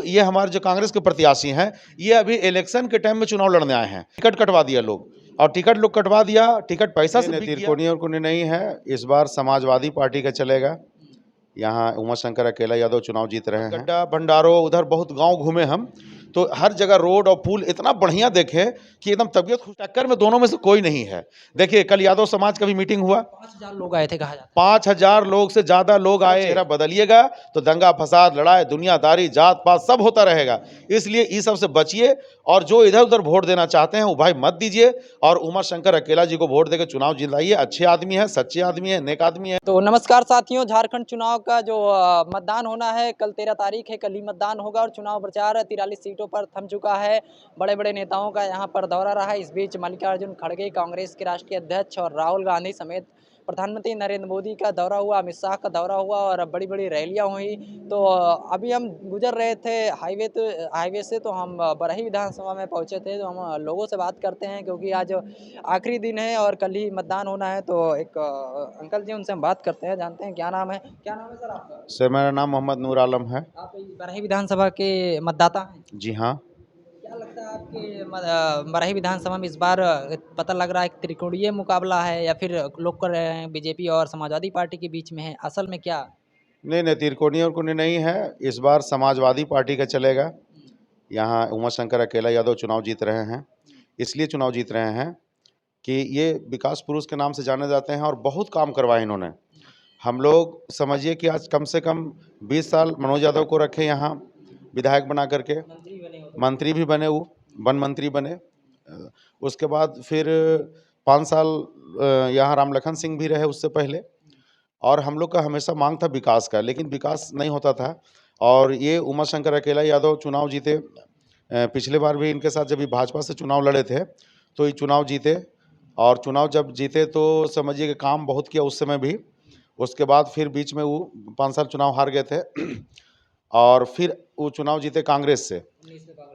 ये हमारे जो कांग्रेस के प्रत्याशी हैं, ये अभी इलेक्शन के टाइम में चुनाव लड़ने आए हैं। टिकट कटवा दिया लोग, और टिकट लोग कटवा दिया, टिकट पैसा से बिक गया। तिरकोनी और कुनी नहीं है, इस बार समाजवादी पार्टी का चलेगा। यहाँ उमा शंकर अकेला यादव चुनाव जीत रहे हैं। गड्ढा भंडारो उधर बहुत गांव घूमे हम, तो हर जगह रोड और पुल इतना बढ़िया देखे कि एकदम तबियत खुश। टक्कर में दोनों में से कोई नहीं है। देखिए कल यादव समाज का भी मीटिंग हुआ, 5,000 लोग आए थे कहा जाता है। 5,000 लोग से ज्यादा लोग आए। चेहरा बदलिएगा तो दंगा फसाद लड़ाई दुनियादारी जात पात सब होता रहेगा, इसलिए इस सब से बचिए। और जो इधर उधर वोट देना चाहते हैं वो भाई मत दीजिए, और उमा शंकर अकेला जी को वोट देकर चुनाव जिताइए। अच्छे आदमी है, सच्चे आदमी है, नेक आदमी है। तो नमस्कार साथियों, झारखंड चुनाव का जो मतदान होना है, कल 13 तारीख है, कल ही मतदान होगा और चुनाव प्रचार 43 सीटों पर थम चुका है। बड़े बड़े नेताओं का यहाँ पर दौरा रहा। इस बीच मल्लिकार्जुन खड़गे कांग्रेस के राष्ट्रीय अध्यक्ष और राहुल गांधी समेत प्रधानमंत्री नरेंद्र मोदी का दौरा हुआ, अमित शाह का दौरा हुआ और बड़ी बड़ी रैलियां हुई। तो अभी हम गुजर रहे थे हाईवे से, तो हम बरही विधानसभा में पहुंचे थे। तो हम लोगों से बात करते हैं क्योंकि आज आखिरी दिन है और कल ही मतदान होना है। तो एक अंकल जी, उनसे हम बात करते हैं, जानते हैं क्या नाम है सर आपका? सर मेरा नाम मोहम्मद नूर आलम है। आप बरही विधानसभा के मतदाता हैं? जी हाँ। क्या लगता है आपके बरही विधानसभा में इस बार पता लग रहा है कि त्रिकोणीय मुकाबला है या फिर लोग कर रहे हैं बीजेपी और समाजवादी पार्टी के बीच में है, असल में क्या? नहीं, तिरकोनी और कुनी नहीं है, इस बार समाजवादी पार्टी का चलेगा। यहाँ उमा शंकर अकेला यादव चुनाव जीत रहे हैं। इसलिए चुनाव जीत रहे हैं कि ये विकास पुरुष के नाम से जाने जाते हैं और बहुत काम करवाए इन्होंने। हम लोग समझिए कि आज कम से कम 20 साल मनोज यादव को रखे यहाँ विधायक बना करके, मंत्री भी बने, वो वन मंत्री बने। उसके बाद फिर 5 साल यहाँ राम लखन सिंह भी रहे उससे पहले। और हम लोग का हमेशा मांग था विकास का, लेकिन विकास नहीं होता था। और ये उमा शंकर अकेला यादव चुनाव जीते। पिछले बार भी इनके साथ जब ये भाजपा से चुनाव लड़े थे तो ये चुनाव जीते, और चुनाव जब जीते तो समझिए कि काम बहुत किया उस समय भी। उसके बाद फिर बीच में वो 5 साल चुनाव हार गए थे और फिर वो चुनाव जीते कांग्रेस से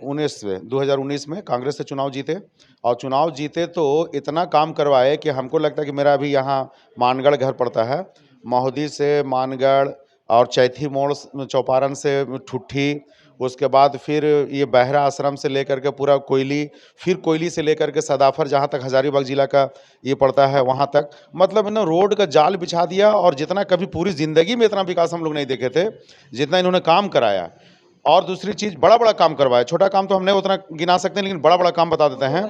2019 में कांग्रेस से चुनाव जीते। और चुनाव जीते तो इतना काम करवाए कि हमको लगता है कि मेरा अभी यहाँ मानगढ़ घर पड़ता है, महोदी से मानगढ़ और चैथी मोड़ चौपारण से ठुट्ठी, उसके बाद फिर ये बहरा आश्रम से लेकर के पूरा कोयली, फिर कोयली से लेकर के सदाफर जहाँ तक हजारीबाग जिला का ये पड़ता है वहाँ तक, मतलब इन्होंने रोड का जाल बिछा दिया। और जितना कभी पूरी ज़िंदगी में इतना विकास हम लोग नहीं देखे थे जितना इन्होंने काम कराया। और दूसरी चीज़, बड़ा बड़ा काम करवाया। छोटा काम तो हम नहीं उतना गिना सकते, लेकिन बड़ा बड़ा काम बता देते हैं।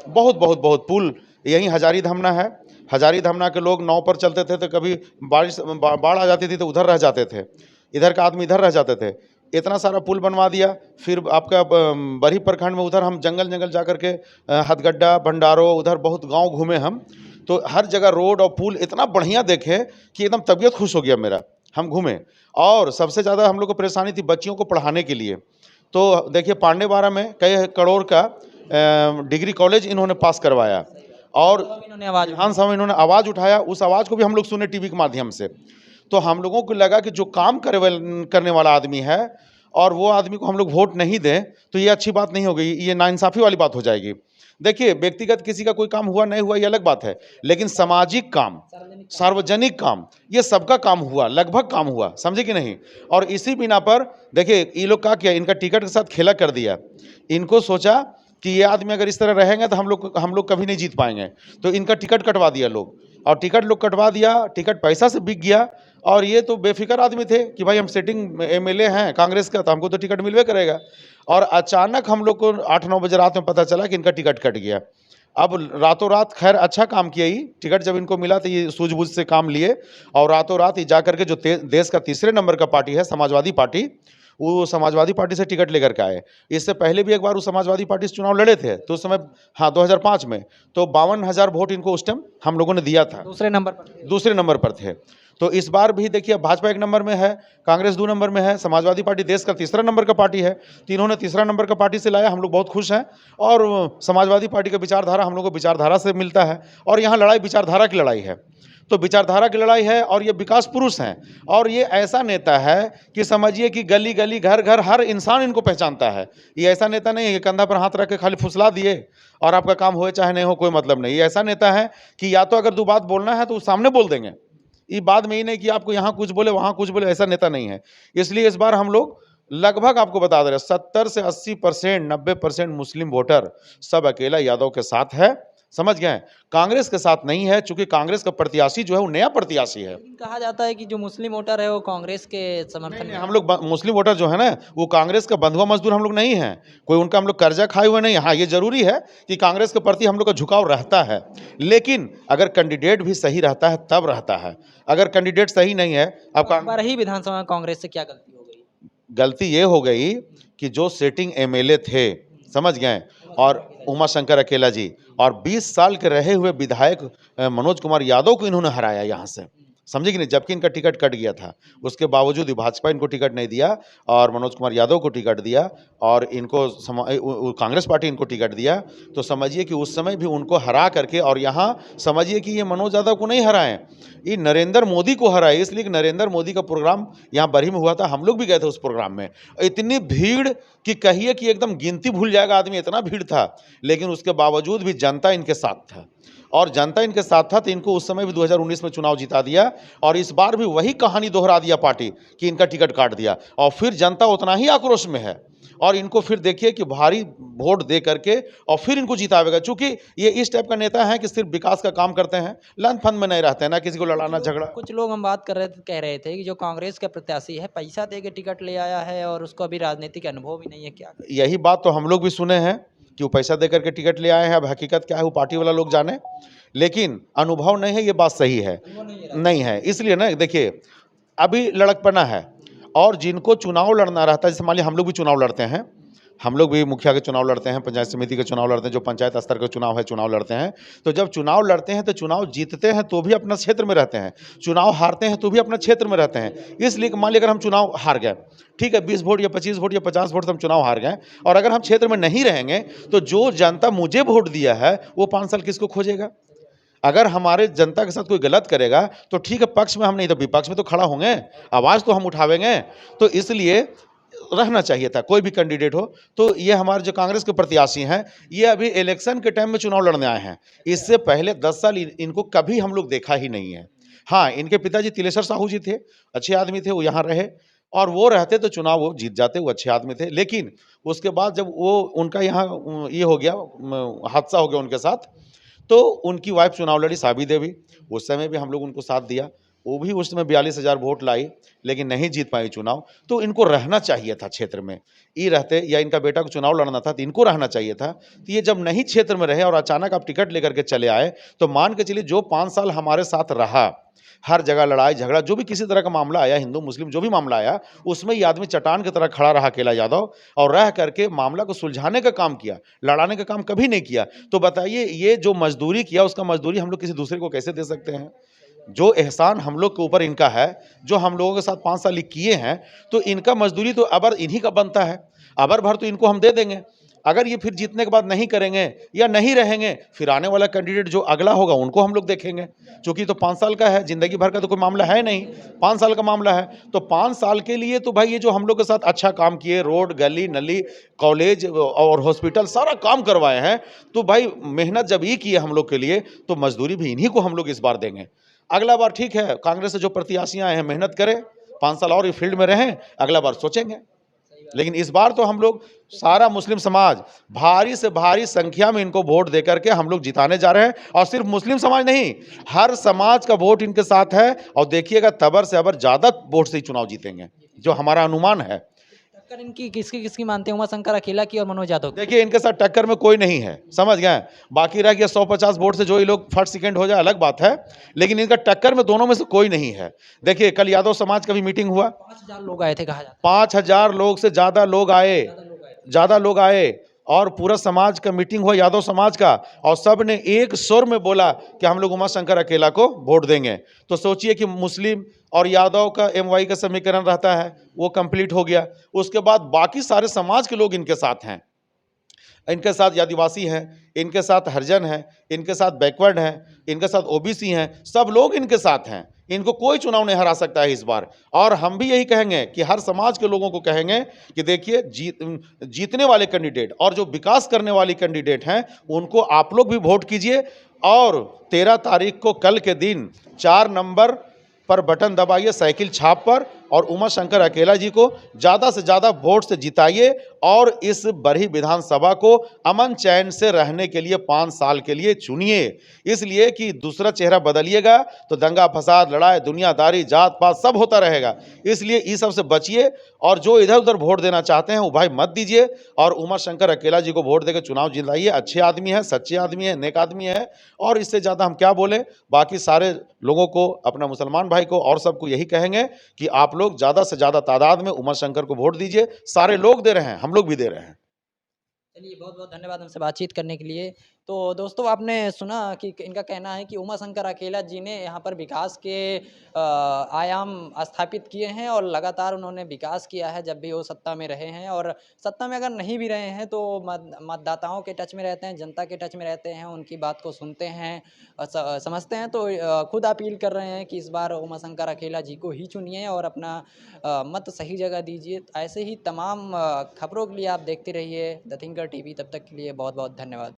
बहुत बहुत बहुत पुल यहीं हजारी धमना है। हजारी धमना के लोग नाव पर चलते थे तो कभी बाढ़ आ जाती थी तो उधर रह जाते थे, इधर का आदमी इधर रह जाते थे। इतना सारा पुल बनवा दिया। फिर आपका बरही प्रखंड में उधर हम जंगल जा कर के हथगड्डा भंडारो उधर बहुत गांव घूमे हम, तो हर जगह रोड और पुल इतना बढ़िया देखे कि एकदम तबीयत खुश हो गया मेरा। हम घूमे, और सबसे ज़्यादा हम लोग को परेशानी थी बच्चियों को पढ़ाने के लिए। तो देखिए पांडेवाड़ा में कई करोड़ का डिग्री कॉलेज इन्होंने पास करवाया, और विधानसभा में इन्होंने आवाज़ उठाया। उस आवाज़ को भी हम लोग सुने टीवी के माध्यम से। तो हम लोगों को लगा कि जो काम करने वाला आदमी है और वो आदमी को हम लोग वोट नहीं दें तो ये अच्छी बात नहीं होगी, ये नाइंसाफ़ी वाली बात हो जाएगी। देखिए व्यक्तिगत किसी का कोई काम हुआ नहीं हुआ ये अलग बात है, लेकिन सामाजिक काम, सार्वजनिक काम, ये सबका काम हुआ, लगभग काम हुआ, समझे कि नहीं। और इसी बिना पर देखिए ये लोग क्या किया, इनका टिकट के साथ खेला कर दिया। इनको सोचा कि ये आदमी अगर इस तरह रहेंगे तो हम लोग कभी नहीं जीत पाएंगे, तो इनका टिकट कटवा दिया लोग। और टिकट लोग कटवा दिया, टिकट पैसा से बिक गया। और ये तो बेफिक्र आदमी थे कि भाई हम सिटिंग एमएलए हैं कांग्रेस का, तो हमको तो टिकट मिलवे करेगा। और अचानक हम लोग को 8-9 बजे रात में पता चला कि इनका टिकट कट गया। अब रातों रात, खैर अच्छा काम किया, ही टिकट जब इनको मिला तो ये सूझबूझ से काम लिए और रातों रात ये जा करके जो देश का तीसरे नंबर का पार्टी है समाजवादी पार्टी, वो समाजवादी पार्टी से टिकट लेकर के आए। इससे पहले भी एक बार वो समाजवादी पार्टी से चुनाव लड़े थे, तो उस समय हाँ 2005 में, तो 52,000 वोट इनको उस टाइम हम लोगों ने दिया था। दूसरे नंबर पर थे। तो इस बार भी देखिए भाजपा 1 नंबर में है, कांग्रेस 2 नंबर में है, समाजवादी पार्टी देश का तीसरा नंबर का पार्टी है। तो इन्होंने तीसरा नंबर का पार्टी से लाया, हम लोग बहुत खुश हैं। और समाजवादी पार्टी का विचारधारा हम लोग को विचारधारा से मिलता है, और यहाँ लड़ाई विचारधारा की लड़ाई है। तो विचारधारा की लड़ाई है, और ये विकास पुरुष हैं। और ये ऐसा नेता है कि समझिए कि गली गली घर घर हर इंसान इनको पहचानता है। ये ऐसा नेता नहीं है कि कंधा पर हाथ रख के खाली फुसला दिए और आपका काम होए चाहे नहीं हो कोई मतलब नहीं। ये ऐसा नेता है कि या तो अगर 2 बात बोलना है तो वो सामने बोल देंगे, ये बाद में ही नहीं कि आपको यहाँ कुछ बोले वहाँ कुछ बोले, ऐसा नेता नहीं है। इसलिए इस बार हम लोग लगभग आपको बता दे रहे 70 से 80%, 90% मुस्लिम वोटर सब अकेला यादव के साथ है, समझ गए हैं? कांग्रेस के साथ नहीं है, चूंकि कांग्रेस का प्रत्याशी जो है वो नया प्रत्याशी है। लेकिन कहा जाता है कि जो मुस्लिम वोटर है वो कांग्रेस के समर्थन नहीं, में हम लोग मुस्लिम वोटर जो है ना, वो कांग्रेस का बंधुआ मजदूर हम लोग नहीं हैं, कोई उनका हम लोग कर्जा खाए हुए नहीं। हाँ, ये जरूरी है कि कांग्रेस के प्रति हम लोग का झुकाव रहता है, लेकिन अगर कैंडिडेट भी सही रहता है तब रहता है। अगर कैंडिडेट सही नहीं है, अब इस बार ही विधानसभा में कांग्रेस से क्या गलती हो गई? गलती ये हो गई कि जो सेटिंग एमएलए थे, समझ गए, और उमा शंकर अकेला जी, और 20 साल के रहे हुए विधायक मनोज कुमार यादव को इन्होंने हराया यहाँ से, समझे कि नहीं? जबकि इनका टिकट कट गया था, उसके बावजूद भी भाजपा इनको टिकट नहीं दिया और मनोज कुमार यादव को टिकट दिया, और इनको कांग्रेस पार्टी इनको टिकट दिया। तो समझिए कि उस समय भी उनको हरा करके, और यहाँ समझिए कि ये मनोज यादव को नहीं हराए, ये नरेंद्र मोदी को हराए, इसलिए कि नरेंद्र मोदी का प्रोग्राम यहाँ बरही में हुआ था, हम लोग भी गए थे उस प्रोग्राम में। इतनी भीड़ कि कहिए कि एकदम गिनती भूल जाएगा आदमी, इतना भीड़ था, लेकिन उसके बावजूद भी जनता इनके साथ था, और जनता इनके साथ था तो इनको उस समय भी 2019 में चुनाव जिता दिया, और इस बार भी वही कहानी दोहरा दिया पार्टी कि इनका टिकट काट दिया, और फिर जनता उतना ही आक्रोश में है, और इनको फिर देखिए कि भारी वोट दे करके और फिर इनको जितावेगा, चूंकि ये इस टाइप का नेता है कि सिर्फ विकास का काम करते हैं, लन फन में नहीं रहते हैं, ना किसी को लड़ाना झगड़ा। कुछ लोग हम बात कर रहे थे, कह रहे थे कि जो कांग्रेस का प्रत्याशी है पैसा दे के टिकट ले आया है और उसको अभी राजनीतिक अनुभव भी नहीं है, क्या करें? यही बात तो हम लोग भी सुने हैं कि वो पैसा दे करके टिकट ले आए हैं, अब हकीकत क्या है वो पार्टी वाला लोग जाने, लेकिन अनुभव नहीं है, ये बात सही है, नहीं है। इसलिए ना देखिए, अभी लड़कपना है, और जिनको चुनाव लड़ना रहता है, जैसे मान लीजिए हम लोग भी चुनाव लड़ते हैं, हम लोग भी मुखिया के चुनाव लड़ते हैं, पंचायत समिति के चुनाव लड़ते हैं, जो पंचायत स्तर का चुनाव है चुनाव लड़ते हैं। तो जब चुनाव लड़ते हैं तो चुनाव जीतते हैं तो भी अपना क्षेत्र में रहते हैं, चुनाव हारते हैं तो भी अपना क्षेत्र में रहते हैं। इसलिए मान लीजिए अगर हम चुनाव हार गए, ठीक है, 20 वोट या 25 वोट या 50 वोट से हम चुनाव हार गए, और अगर हम क्षेत्र में नहीं रहेंगे तो जो जनता मुझे वोट दिया है वो 5 साल किसको खोजेगा? अगर हमारे जनता के साथ कोई गलत करेगा तो ठीक है, पक्ष में हम नहीं तो विपक्ष में तो खड़ा होंगे, आवाज़ तो हम उठावेंगे। तो इसलिए रहना चाहिए था, कोई भी कैंडिडेट हो। तो ये हमारे जो कांग्रेस के प्रत्याशी हैं, ये अभी इलेक्शन के टाइम में चुनाव लड़ने आए हैं, इससे पहले 10 साल इनको कभी हम लोग देखा ही नहीं है। हाँ, इनके पिताजी तिलेश्वर साहू जी थे, अच्छे आदमी थे, वो यहाँ रहे, और वो रहते तो चुनाव वो जीत जाते, वो अच्छे आदमी थे। लेकिन उसके बाद जब वो उनका यहाँ ये हो गया, हादसा हो गया उनके साथ, तो उनकी वाइफ चुनाव लड़ी, साबी देवी, उस समय भी हम लोग उनको साथ दिया, वो भी उस समय 42,000 वोट लाई, लेकिन नहीं जीत पाई चुनाव। तो इनको रहना चाहिए था क्षेत्र में, ये रहते, या इनका बेटा को चुनाव लड़ना था तो इनको रहना चाहिए था। तो ये जब नहीं क्षेत्र में रहे और अचानक आप टिकट लेकर के चले आए, तो मान के चलिए जो 5 साल हमारे साथ रहा, हर जगह लड़ाई झगड़ा, जो भी किसी तरह का मामला आया, हिंदू मुस्लिम जो भी मामला आया, उसमें ये आदमी चट्टान की तरह खड़ा रहा अकेला यादव, और रह करके मामला को सुलझाने का काम किया, लड़ाने का काम कभी नहीं किया। तो बताइए, ये जो मजदूरी किया, उसका मजदूरी हम लोग किसी दूसरे को कैसे दे सकते हैं? जो एहसान हम लोग के ऊपर इनका है, जो हम लोगों के साथ 5 साल किए हैं, तो इनका मजदूरी तो अबर इन्हीं का बनता है, अबर भर तो इनको हम दे देंगे। अगर ये फिर जीतने के बाद नहीं करेंगे या नहीं रहेंगे, फिर आने वाला कैंडिडेट जो अगला होगा उनको हम लोग देखेंगे, क्योंकि तो 5 साल का है, जिंदगी भर का तो कोई मामला है नहीं, 5 साल का मामला है। तो 5 साल के लिए तो भाई ये जो हम लोग के साथ अच्छा काम किए, रोड गली नली कॉलेज और हॉस्पिटल सारा काम करवाए हैं, तो भाई मेहनत जब ये किए हम लोग के लिए, तो मजदूरी भी इन्हीं को हम लोग इस बार देंगे। अगला बार ठीक है, कांग्रेस से जो प्रत्याशी आए हैं मेहनत करें, 5 साल और ये फील्ड में रहें, अगला बार सोचेंगे। लेकिन इस बार तो हम लोग सारा मुस्लिम समाज भारी से भारी संख्या में इनको वोट देकर के हम लोग जिताने जा रहे हैं, और सिर्फ मुस्लिम समाज नहीं, हर समाज का वोट इनके साथ है, और देखिएगा तबर से अबर ज्यादा वोट से ही चुनाव जीतेंगे, जो हमारा अनुमान है। टक्कर इनकी किसकी किसकी मानते हैं, उमा शंकर अकेला की और मनोज यादव की? देखिए, इनके साथ टक्कर में कोई नहीं है, समझ गए, बाकी रह गया 150 वोट से जो ये लोग फर्स्ट सेकंड हो जाए अलग बात है, लेकिन इनका टक्कर में दोनों में से कोई नहीं है। देखिए, कल यादव समाज का भी मीटिंग हुआ, 5,000 लोग आए थे कहा जाता 5,000 लोग से ज्यादा लोग आए, ज्यादा लोग आए, और पूरा समाज का मीटिंग हुआ, यादव समाज का, और सब ने एक सुर में बोला कि हम लोग उमा शंकर अकेला को वोट देंगे। तो सोचिए कि मुस्लिम और यादव का एमवाई का समीकरण रहता है, वो कंप्लीट हो गया। उसके बाद बाकी सारे समाज के लोग इनके साथ हैं, इनके साथ आदिवासी हैं, इनके साथ हरिजन हैं, इनके साथ बैकवर्ड हैं, इनके साथ ओबीसी हैं, सब लोग इनके साथ हैं। इनको कोई चुनाव नहीं हरा सकता है इस बार। और हम भी यही कहेंगे कि हर समाज के लोगों को कहेंगे कि देखिए, जीतने वाले कैंडिडेट और जो विकास करने वाली कैंडिडेट हैं, उनको आप लोग भी वोट कीजिए, और 13 तारीख को कल के दिन 4 नंबर पर बटन दबाइए साइकिल छाप पर, और उमा शंकर अकेला जी को ज़्यादा से ज़्यादा वोट से जिताइए और इस बरही विधानसभा को अमन चैन से रहने के लिए 5 साल के लिए चुनिए। इसलिए कि दूसरा चेहरा बदलिएगा तो दंगा फसाद, लड़ाई, दुनियादारी, जात पात सब होता रहेगा। इसलिए इस सब से बचिए और जो इधर उधर वोट देना चाहते हैं वो भाई मत दीजिए और उमा शंकर अकेला जी को वोट देकर चुनाव जिताइए। अच्छे आदमी हैं, सच्चे आदमी हैं, नेक आदमी है और इससे ज़्यादा हम क्या बोलें। बाकी सारे लोगों को, अपना मुसलमान भाई को और सबको यही कहेंगे कि आप लोग ज़्यादा से ज़्यादा तादाद में उमा शंकर को वोट दीजिए। सारे लोग दे रहे हैं, हम लोग भी दे रहे हैं। चलिए बहुत-बहुत धन्यवाद हमसे बातचीत करने के लिए। तो दोस्तों आपने सुना कि इनका कहना है कि उमा शंकर अकेला जी ने यहाँ पर विकास के आयाम स्थापित किए हैं और लगातार उन्होंने विकास किया है जब भी वो सत्ता में रहे हैं और सत्ता में अगर नहीं भी रहे हैं तो मतदाताओं के टच में रहते हैं, जनता के टच में रहते हैं, उनकी बात को सुनते हैं, समझते हैं। तो खुद अपील कर रहे हैं कि इस बार उमा शंकर अकेला जी को ही चुनिए और अपना मत सही जगह दीजिए। ऐसे ही तमाम खबरों के लिए आप देखते रहिए द थिंकर टीवी। तब तक के लिए बहुत-बहुत धन्यवाद।